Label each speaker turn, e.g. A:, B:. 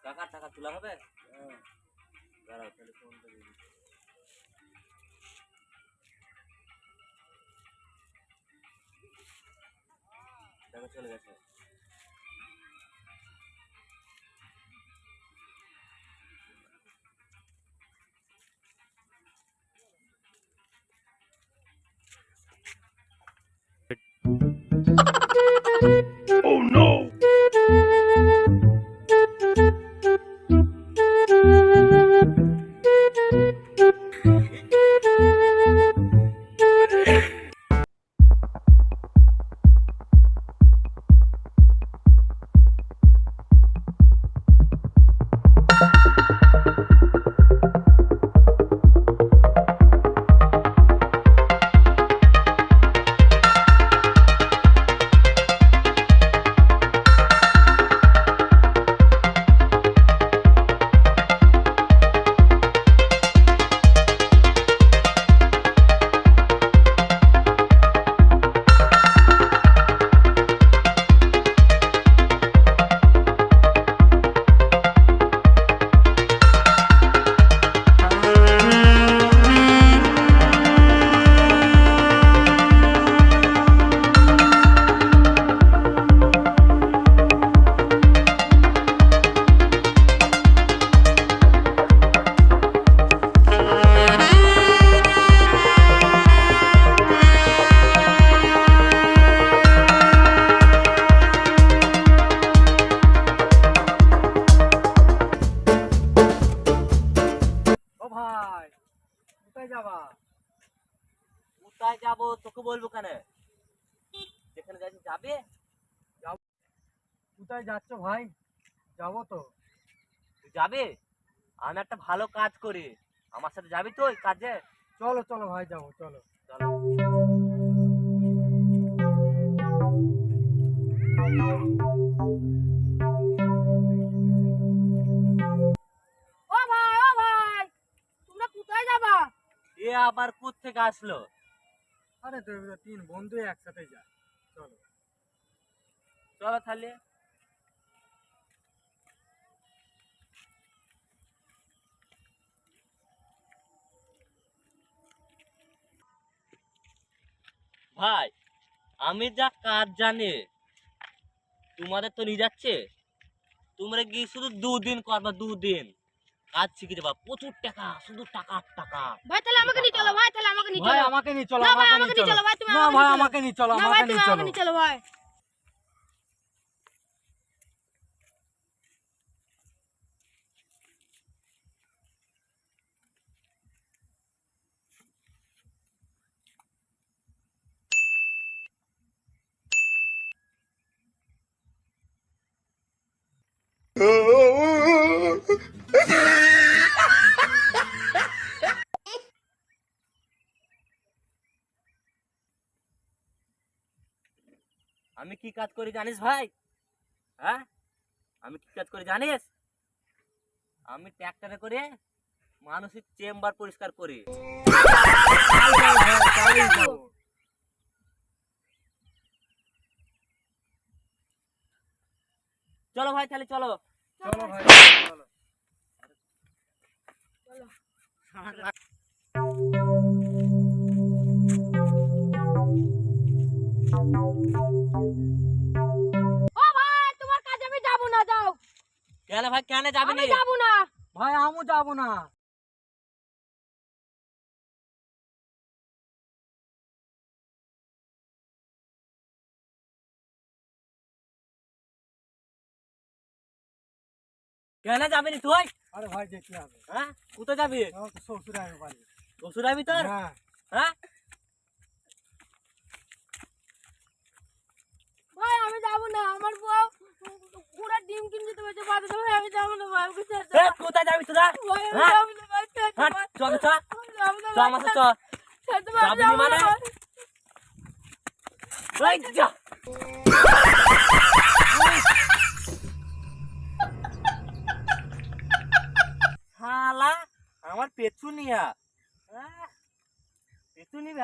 A: টাকা তোলা হবে? দাঁড়াও তাহলে ফোনটা দিয়ে দিচ্ছি। টাকা চলে গেছে।
B: Oh no!
C: ও ভাই কোথায় যাবা?
A: কোথায় যাবো তোকে বলবো কেন? যেখানে যাচ্ছি যাবে।
C: কোথায় যাচ্ছ ভাই? যাবো তো।
A: তুই যাবে? আমি একটা ভালো কাজ করি, আমার সাথে যাবি তো ওই কাজে?
C: চলো চলো ভাই যাবো চলো।
A: চলো।
D: ও ভাই তোমরা কোথায় যাবা?
A: এ আবার কোত্থেকে আসলো?
C: আরে তিন বন্ধু একসাথে যায়, চলো।
A: চলো তাহলে। ভাই আমি যা কাজ জানি তোমাদের তো নিয়ে যাচ্ছে, তোমরা গিয়ে শুধু 2 দিন করবা, 2 দিন কাজ শিখে যাবা, প্রচুর টাকা, শুধু টাকা আর টাকা।
D: ভাই তাহলে আমাকে নিয়ে চলো, ভাই তাহলে আমাকে নিয়ে
C: ভাই
D: চলো।
C: আমাকে নিয়ে চলো,
D: না ভাই
C: আমাকে
D: আমাকে
C: নিয়ে
D: নিয়ে
C: চলো।
D: চলো ভাই, তুমি
C: না ভাই আমাকে নিয়ে চলো,
D: না ভাই
C: আমাকে
D: তুমি
C: নিয়ে
D: আমাকে
C: চলো।
D: নিয়ে চলো ভাই।
A: আমি কি কাজ করি জানিস ভাই? হ্যাঁ, আমি কি কাজ করি জানিস? আমি ট্র্যাক্টরে করে মানুষের চেম্বার পরিষ্কার করি। চলো ভাই তাহলে চলো।
C: চলো ভাই চলো।
D: ও ভাই তোমার কাজে আমি যাব না, যাও।
A: কেন ভাই, কেন যাবি
D: আমি
A: না?
D: যাব না।
C: ভাই আমু যাবো না।
A: কেন যাবি না তুই?
C: আরে ভাই যেতে হবে।
A: হ্যাঁ, কোথায় যাবি?
C: আমার তো শ্বশুর আসবে বাড়ি।
A: শ্বশুর আবি তোর?
C: হ্যাঁ
A: হ্যাঁ,
D: ভাই আমি যাব না, আমার বউ পুরো ডিম কিনে দিতে বলছে, বাদ দাও ভাই, আমি যাব না ভাই, ওকে ছেড়ে দাও।
A: কোথায় যাবি তোরা?
D: ভাই আমি
A: হ্যাঁ?
D: যাব না ভাই, ছেড়ে দাও
A: হ্যাঁ,
D: ভাই।
A: চল চল
D: আমি যাব না
A: চল
D: ভাই,
A: আমার সাথে চল।
D: ছেড়ে দাও ভাই, আমি
A: যাবি
D: যাব
A: না
D: না
A: মানে?
D: ভাই।
A: ওই যা। শালা আমার পেছু নিয়া, পেছু নিবে।